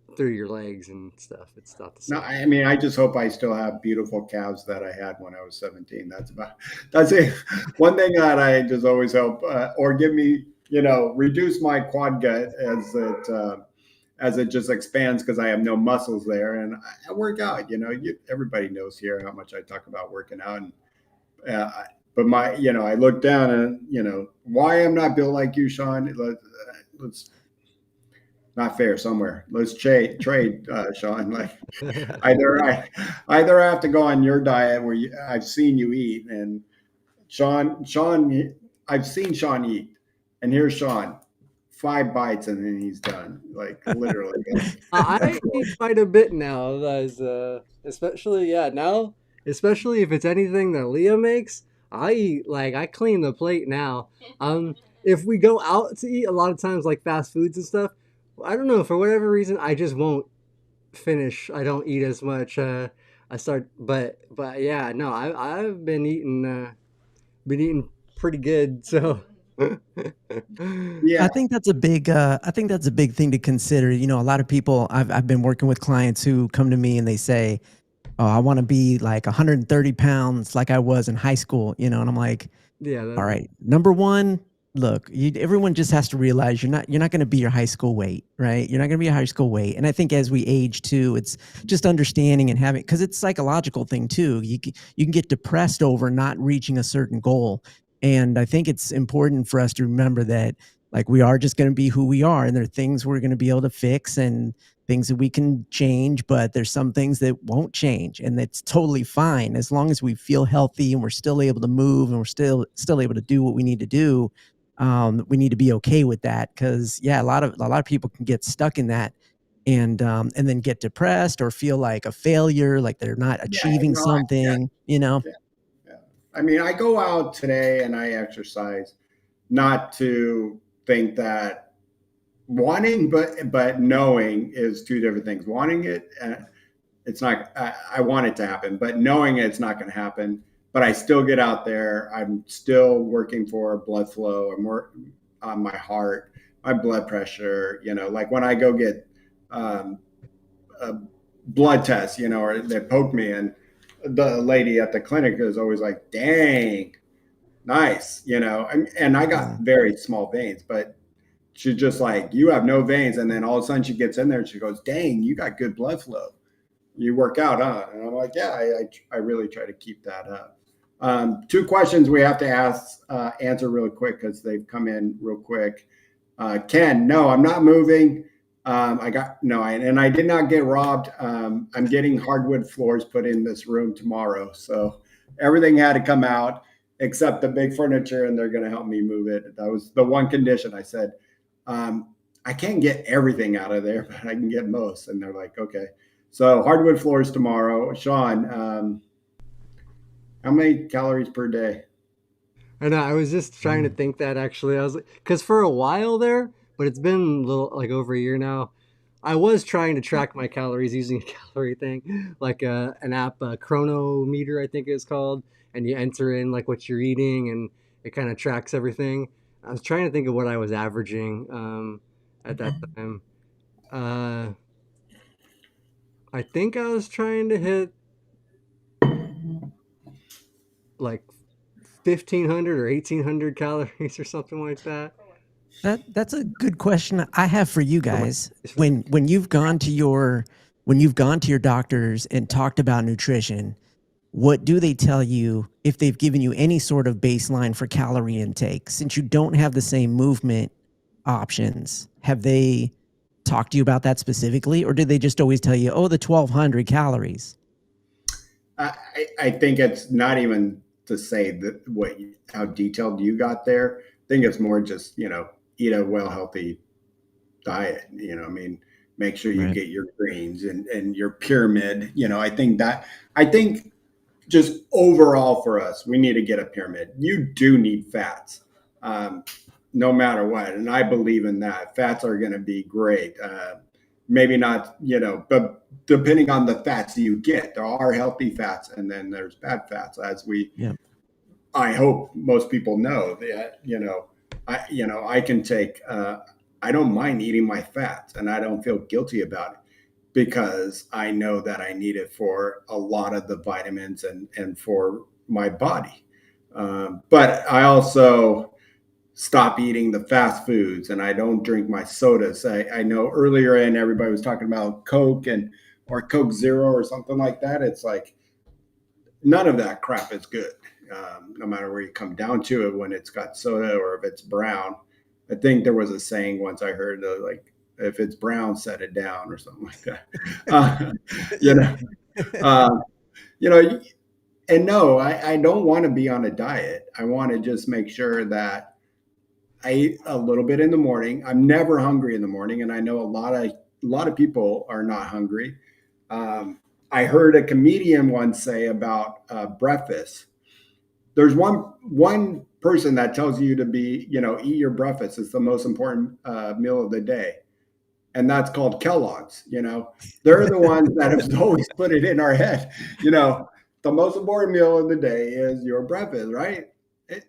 legs and stuff. It's not the No, same. I mean, I just hope I still have beautiful calves that I had when I was 17. That's it. One thing that I just always hope, or give me, reduce my quad gut as it just expands because I have no muscles there, and I work out. Everybody knows here how much I talk about working out, and but I look down and why I'm not built like you, Sean. Let's not fair somewhere. Let's trade, Sean. Like either I either I have to go on your diet where I've seen you eat, and Sean, I've seen Sean eat, and here's Sean, 5 bites and then he's done. Like literally. I eat quite a bit now, guys. Especially yeah now, especially if it's anything that Leah makes. I eat like I clean the plate now. If we go out to eat, a lot of times like fast foods and stuff, I don't know for whatever reason I just won't finish. I don't eat as much. I start, but yeah, no, I've been eating pretty good. So Yeah, I think that's a big thing to consider. A lot of people I've been working with clients who come to me and they say, "Oh, I want to be like 130 pounds like I was in high school," and I'm like, yeah, all that, right. Number one, look, everyone just has to realize you're not going to be your high school weight, right? You're not going to be your high school weight. And I think as we age too, it's just understanding and having because it's a psychological thing too. You can get depressed over not reaching a certain goal, and I think it's important for us to remember that like we are just going to be who we are, and there are things we're going to be able to fix and things that we can change, but there's some things that won't change, and that's totally fine as long as we feel healthy and we're still able to move and we're still able to do what we need to do. We need to be okay with that because yeah, a lot of people can get stuck in that and then get depressed or feel like a failure, like they're not yeah, achieving no, yeah, something. yeah, yeah. I mean, I go out today and I exercise, not to think that wanting, but knowing is two different things. Wanting it, it's not. I want it to happen, but knowing it's not going to happen. But I still get out there. I'm still working for blood flow. I'm working on my heart, my blood pressure. Like when I go get um, a blood test, or they poke me, and the lady at the clinic is always like, "Dang, nice," and I got Yeah. very small veins, but she's just like, "You have no veins," and then all of a sudden she gets in there and she goes, "Dang, you got good blood flow. You work out, huh?" And I'm like, "Yeah, I really try to keep that up." Two questions we have to answer really quick because they've come in real quick. Ken, no, I'm not moving. I got no, and I did not get robbed. I'm getting hardwood floors put in this room tomorrow, so everything had to come out except the big furniture, and they're going to help me move it. That was the one condition. I said, I can't get everything out of there, but I can get most, and they're like, okay. So hardwood floors tomorrow. Sean, how many calories per day? I know. I was just trying to Mm. think that actually. I was like, because for a while there, but it's been a little like over a year now. I was trying to track my calories using a calorie thing, like an app, Chronometer, I think it's called, and you enter in like what you're eating, and it kind of tracks everything. I was trying to think of what I was averaging at that time. Uh, I think I was trying to hit like 1,500 or 1,800 calories or something like that. That's a good question I have for you For my guys. When you've gone to your when you've gone to your doctors and talked about nutrition, what do they tell you if they've given you any sort of baseline for calorie intake? Since you don't have the same movement options, have they talked to you about that specifically, or did they just always tell you, oh, the 1,200 calories? I think it's not even to say that how detailed you got there. I think it's more just, eat a well healthy diet. I mean, make sure you Right. get your greens and your pyramid. I think just overall for us, we need to get a pyramid. You do need fats, no matter what. And I believe in that. Fats are going to be great. Maybe not, but depending on the fats you get, there are healthy fats and then there's bad fats, Yeah. I hope most people know that, I can take, I don't mind eating my fats and I don't feel guilty about it because I know that I need it for a lot of the vitamins and for my body. But I also stop eating the fast foods and I don't drink my sodas. I know earlier in everybody was talking about Coke or Coke Zero or something like that. It's like none of that crap is good. No matter where you come down to it, when it's got soda or if it's brown. I think there was a saying once I heard like, if it's brown, set it down or something like that. You know, uh, you know, and no, I don't want to be on a diet. I want to just make sure that I eat a little bit in the morning. I'm never hungry in the morning, and I know a lot of people are not hungry. Um, I heard a comedian once say about breakfast. There's one person that tells you to eat your breakfast. It's the most important meal of the day, and that's called Kellogg's. They're the ones that have always put it in our head. The most important meal of the day is your breakfast, right?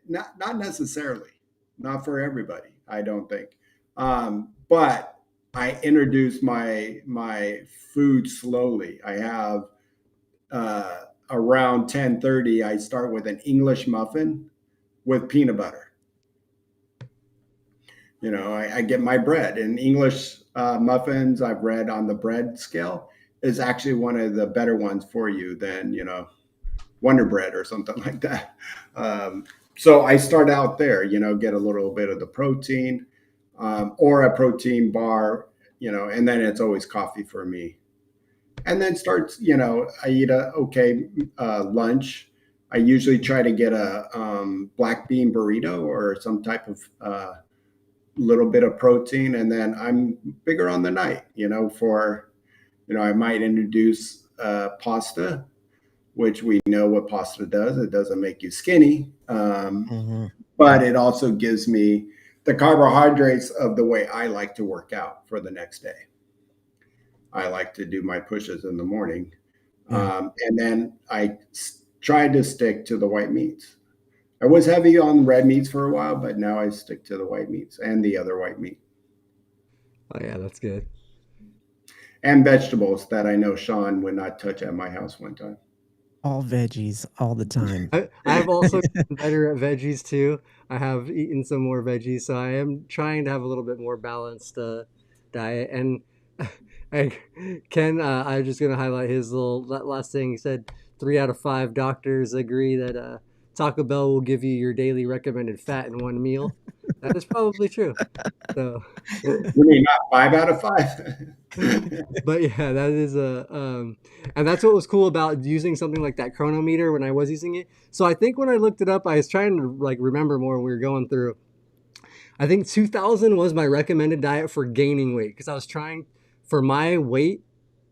Not necessarily, not for everybody, I don't think. But I introduce my food slowly. I have around 10:30. I start with an English muffin with peanut butter. I get my bread and English muffins. I've read on the bread scale is actually one of the better ones for you than Wonder Bread or something like that. So I start out there, get a little bit of the protein or a protein bar, and then it's always coffee for me. And then starts, I eat a okay lunch. I usually try to get a black bean burrito or some type of little bit of protein, and then I'm bigger on the night. I might introduce pasta, which we know what pasta does. It doesn't make you skinny, Mhm. but it also gives me the carbohydrates of the way I like to work out for the next day. I like to do my pushes in the morning, Yeah. and then I try to stick to the white meats. I was heavy on red meats for a while, but now I stick to the white meats and the other white meat Oh yeah, that's good. and vegetables that I know Sean would not touch at my house one time. All veggies all the time. I have also gotten better at veggies too. I have eaten some more veggies, so I am trying to have a little bit more balanced diet. And I, Ken, I'm just gonna highlight his little last thing. He said 3 out of 5 doctors agree that Taco Bell will give you your daily recommended fat in one meal. That is probably true. So, You mean not 5 out of 5? but yeah, that is and that's what was cool about using something like that chronometer when I was using it. So I think when I looked it up, I was trying to like remember more when we were going through. I think 2000 was my recommended diet for gaining weight because I was trying for my weight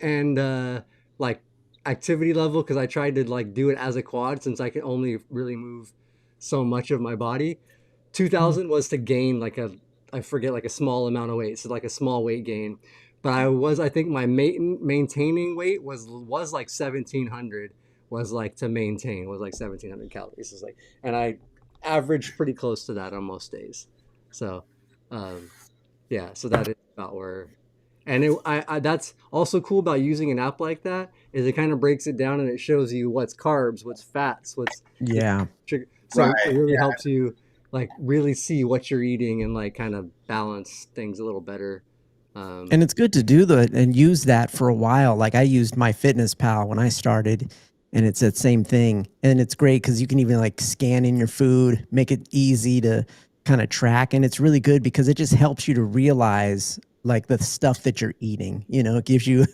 and like activity level because I tried to like do it as a quad since I can only really move so much of my body. 2000 was to gain like a I forget like a small amount of weight, so like a small weight gain. But I think my maintaining weight was like 1700 was like to maintain was like 1700 calories. Is like and I averaged pretty close to that on most days. So, um, yeah, so that is about where, and that's also cool about using an app like that is it kind of breaks it down and it shows you what's carbs, what's fats, what's Yeah. sugar. So Right. it really Yeah. helps you like really see what you're eating and like kind of balance things a little better. And it's good to do and use that for a while. Like I used MyFitnessPal when I started, and it's that same thing. And it's great because you can even like scan in your food, make it easy to kind of track. And it's really good because it just helps you to realize like the stuff that you're eating. You know, it gives you,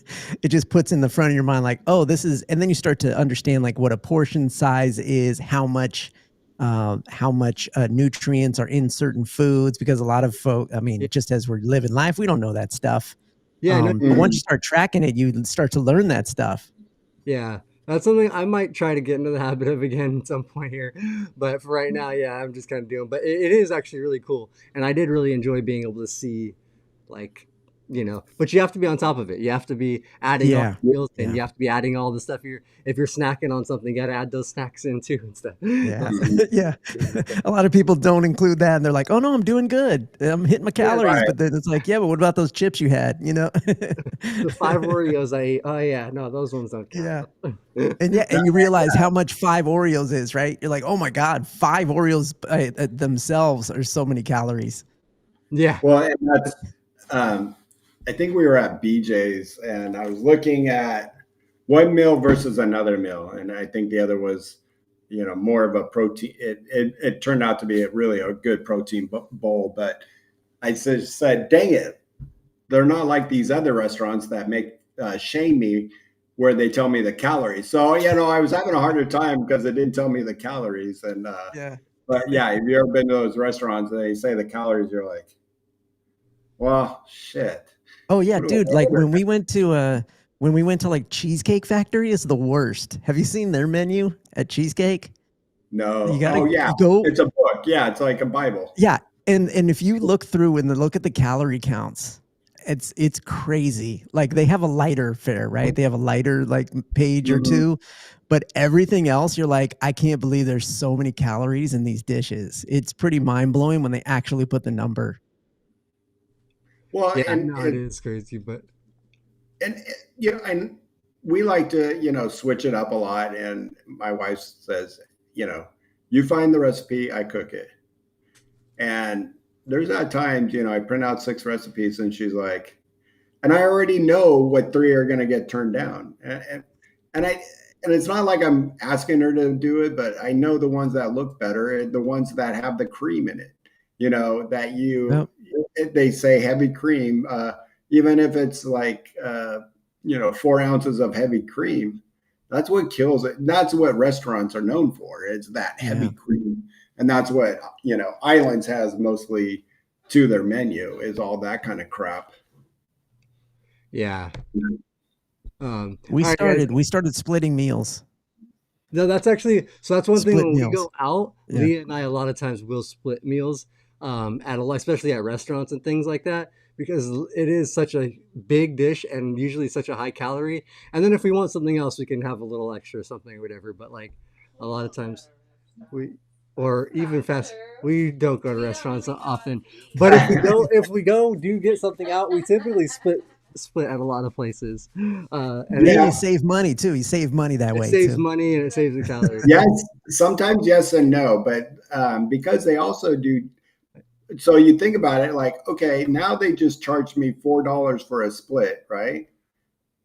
it just puts in the front of your mind like, oh, this is, and then you start to understand like what a portion size is, how much nutrients are in certain foods, because a lot of folk, I mean, Yeah, just as we're living life, we don't know that stuff. yeah, no, But once Mm. you start tracking it, you start to learn that stuff. yeah. That's something I might try to get into the habit of again at some point here. But for right now, yeah, I'm just kind of doing. But it is actually really cool, and I did really enjoy being able to see, like, But you have to be on top of it. You have to be adding all Yeah. the meals, and Yeah. you have to be adding all the stuff. If you're snacking on something, you got to add those snacks in too and stuff. Yeah. Those- Mhm. Yeah. A lot of people don't include that and they're like, oh no, I'm doing good. I'm hitting my yeah, calories. Right. But then it's like, yeah, but what about those chips you had? You know? the 5 Oreos I ate. Oh yeah, no, those ones don't count. Yeah. And yeah, and you realize how much 5 Oreos is, right? You're like, oh my God, 5 Oreos themselves are so many calories. Yeah, Well, and that's, um, I think we were at BJ's and I was looking at one meal versus another meal. And I think the other was, more of a protein. It turned out to be really a good protein bowl, but I said, dang it, they're not like these other restaurants that make shame me where they tell me the calories. So, I was having a harder time because it didn't tell me the calories. And, Yeah. but yeah, if you ever been to those restaurants and they say the calories, you're like, well, shit. Oh yeah, What do dude. I Like order? when we went to like Cheesecake Factory is the worst. Have you seen their menu at Cheesecake? You No. gotta Oh, yeah. you go. It's a book. Yeah, it's like a Bible. Yeah. And if you look through and look at the calorie counts, it's crazy. Like they have a lighter fare, right? They have a lighter like page or Mhm. two, but everything else, you're like, I can't believe there's so many calories in these dishes. It's pretty mind blowing when they actually put the number. Well, yeah, and no, it and is crazy, but and and we like to switch it up a lot. And my wife says, you find the recipe, I cook it. And there's at times, I print out 6 recipes, and she's like, and I already know what 3 are going to get turned down. And I and it's not like I'm asking her to do it, but I know the ones that look better, the ones that have the cream in it. That Yep. they say heavy cream, even if it's like 4 ounces of heavy cream. That's what kills it. That's what restaurants are known for. It's that heavy Yeah. cream, and that's what Islands has mostly to their menu is all that kind of crap. yeah. We All right, guys. started splitting meals. No, that's one thing Split when we meals. go out, Yeah. Leah and I a lot of times will split meals, at a lot, especially at restaurants and things like that, because it is such a big dish and usually such a high calorie. And then if we want something else, we can have a little extra something or whatever. But like a lot of times we, or even fast, we don't go to restaurants often. But if we go do get something out, we typically split at a lot of places, and And Yeah. you save money too. You save money that it way saves too. money and it saves the calories. Yes, sometimes yes and no, but because they also do. So you think about it, like, okay, now they just charged me $4 for a split, right?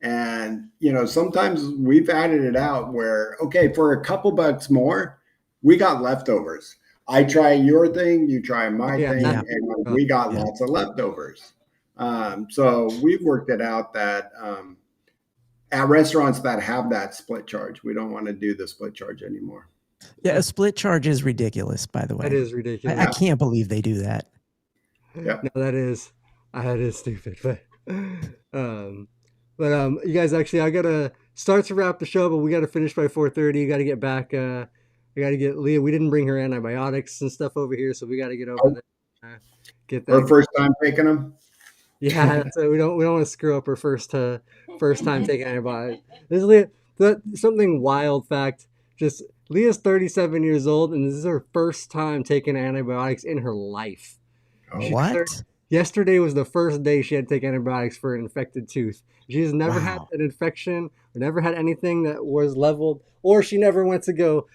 And sometimes we've added it out where, okay, for a couple bucks more, we got leftovers. I try your thing, you try my Yeah, thing, that's Yeah. and uh, we got Yeah. lots of leftovers. So we've worked it out that at restaurants that have that split charge, we don't want to do the split charge anymore. Yeah. A split charge is ridiculous, by the that way. is I ridiculous. Yeah. can't believe they do that. Yep. No, that is stupid. Um, you guys actually, I gotta start to wrap the show, but we gotta finish by 4:30. You gotta get back. I gotta get Leah. We didn't bring her antibiotics and stuff over here, so we gotta get over Oh, there. Get her that. first time taking them. Yeah, so we don't want to screw up her first time taking antibiotics. This is Leah. Something wild fact. Just Leah's 37 years old, and this is her first time taking antibiotics in her life. Oh, She started, What? yesterday was the first day she had to take antibiotics for an infected tooth. She's never had Wow. an infection, or never had anything that was leveled, or she never went to go.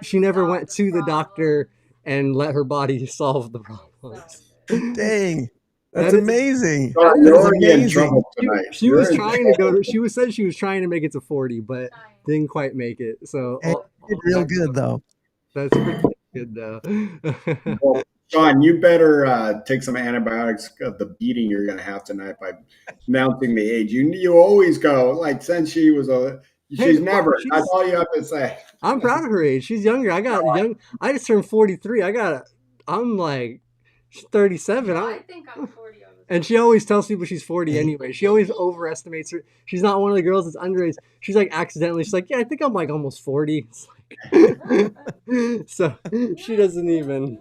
She never went to the doctor and let her body solve the problems. Dang. That's That is, amazing. Sean, That you're is already in amazing. trouble tonight. she You're was in trying to go trouble. to, she was said she was trying to make it to 40, but didn't quite make it. So Hey, you did real good though. that's pretty good though. Well, Sean, you better take some antibiotics of the beating you're going to have tonight by announcing the age. You always go like since she was Hey, she's well, never. That's all you have to say. I'm proud of her age. She's younger. I got young. I just turned 43. I'm like, she's 37. I think I'm 40 on this. And she always tells people she's 40 Hey. anyway. She always overestimates her. She's not one of the girls that's underage. She's like accidentally, she's like, yeah, I think I'm like almost 40. It's like, so she doesn't even,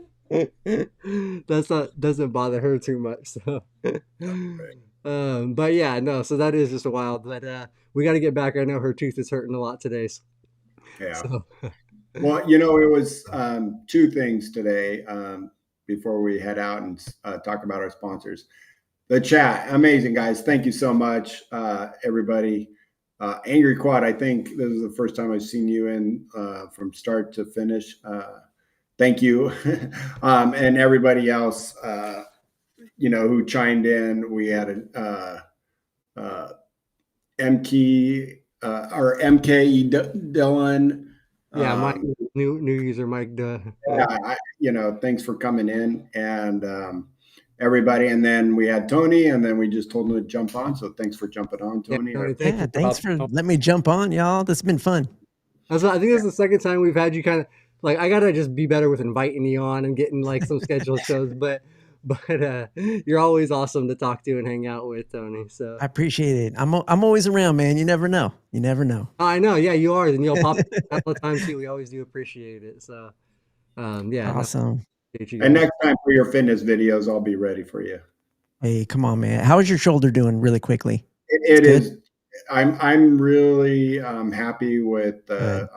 doesn't bother her too much. So, but yeah, no, so that is just a wild, but we got to get back. I know her tooth is hurting a lot today. Yeah. So. Well, it was two things today before we head out and talk about our sponsors. The chat, amazing guys. Thank you so much, everybody. Angry Quad, I think this is the first time I've seen you in from start to finish. Thank you, and everybody else, who chimed in. We had MKE Dylan. Yeah, Mike, new user Mike. Thanks for coming in and everybody. And then we had Tony, and then we just told him to jump on. So thanks for jumping on, Tony. Yeah, Tony, Thanks for letting me jump on, y'all. This has been fun. I think this is the second time we've had you kind of like, I gotta just be better with inviting you on and getting like some scheduled shows, but you're always awesome to talk to and hang out with, Tony. So I appreciate it. I'm always around, man. You never know. You never know. I know, yeah, you are, and you'll pop in a couple of times too. We always do appreciate it. So yeah, awesome. And next time for your fitness videos, I'll be ready for you. Hey, come on, man. How is your shoulder doing, really quickly? It is. I'm really happy with the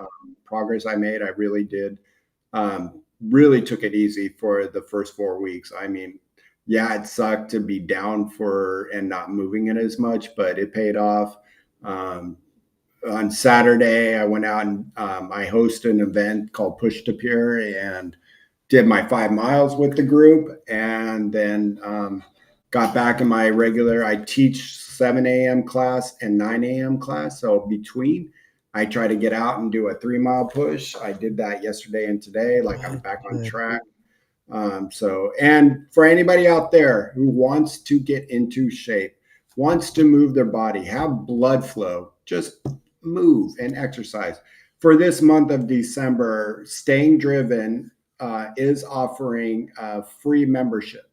progress I made. I really did. Really took it easy for the first 4 weeks. I mean, yeah, it sucked to be down and not moving it as much, but it paid off. On Saturday, I went out and I hosted an event called Push to Pure and did my 5 miles with the group, and then got back in my regular. I teach 7 a.m. class and 9 a.m. class, so between I try to get out and do a 3-mile push. I did that yesterday and today. Like I'm back on track. And for anybody out there who wants to get into shape, wants to move their body, have blood flow, just move and exercise. For this month of December, Staying Driven is offering a free membership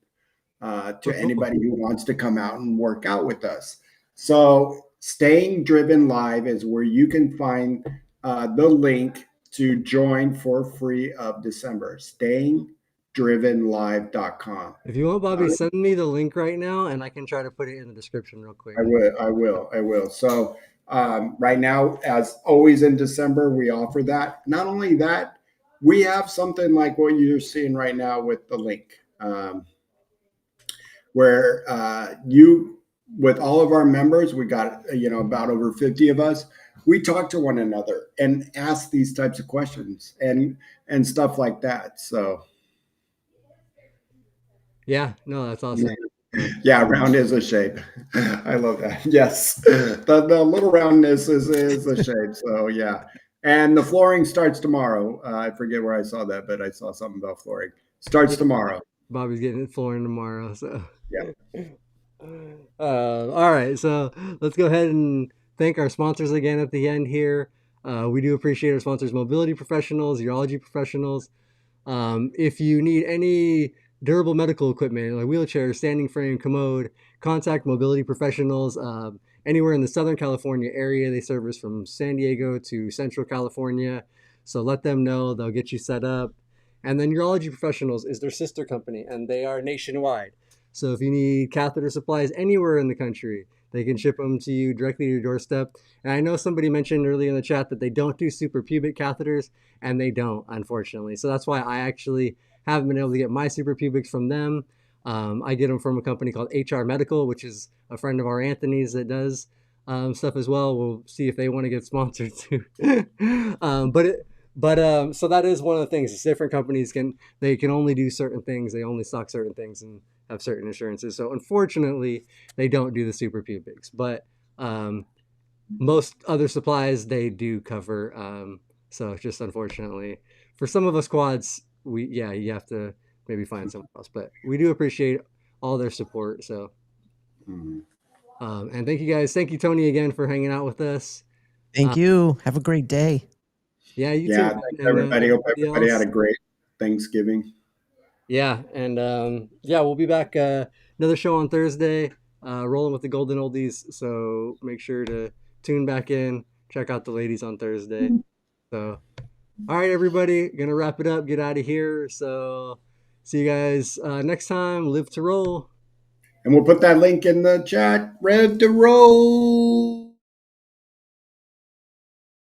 to anybody who wants to come out and work out with us. So Staying Driven Live is where you can find the link to join for free of December. StayingDrivenLive.com. If you want, Bobby, send me the link right now, and I can try to put it in the description real quick. I will. So right now, as always in December, we offer that. Not only that, we have something like what you're seeing right now with the link, where with all of our members, we got, about over 50 of us. We talk to one another and ask these types of questions and stuff like that. So. Yeah, no, that's awesome. Yeah, round is a shape. I love that. Yes. The little roundness is a shape. So yeah. And the flooring starts tomorrow. I forget where I saw that, but I saw something about flooring. Starts tomorrow. Bobby's getting it flooring tomorrow. So yeah. All right, so let's go ahead and thank our sponsors again at the end here. We do appreciate our sponsors, Mobility Professionals, Urology Professionals. If you need any durable medical equipment like wheelchair, standing frame, commode, contact Mobility Professionals. Anywhere in the Southern California area, they service from San Diego to Central California. So let them know, they'll get you set up. And then Urology Professionals is their sister company, and they are nationwide. So if you need catheter supplies anywhere in the country, they can ship them to you directly to your doorstep. And I know somebody mentioned earlier in the chat that they don't do suprapubic catheters, and they don't, unfortunately. So that's why I actually haven't been able to get my suprapubics from them. I get them from a company called HR Medical, which is a friend of our Anthony's that does stuff as well. We'll see if they want to get sponsored too. But so that is one of the things. Is different companies can only do certain things. They only stock certain things and have certain insurances. So unfortunately, they don't do the super pubics. But most other supplies they do cover. So just unfortunately, for some of us quads, you have to maybe find someone else. But we do appreciate all their support. So Mhm. and thank you guys. Thank you, Tony, again for hanging out with us. Thank you. Have a great day. Yeah, you too, Yeah, man. thanks And everybody. Hope everybody everybody had else. a great Thanksgiving. Yeah, and yeah, we'll be back another show on Thursday, rolling with the Golden Oldies. So make sure to tune back in. Check out the ladies on Thursday. So, all right, everybody, gonna wrap it up. Get out of here. So, see you guys next time. Live to roll. And we'll put that link in the chat. Red to roll.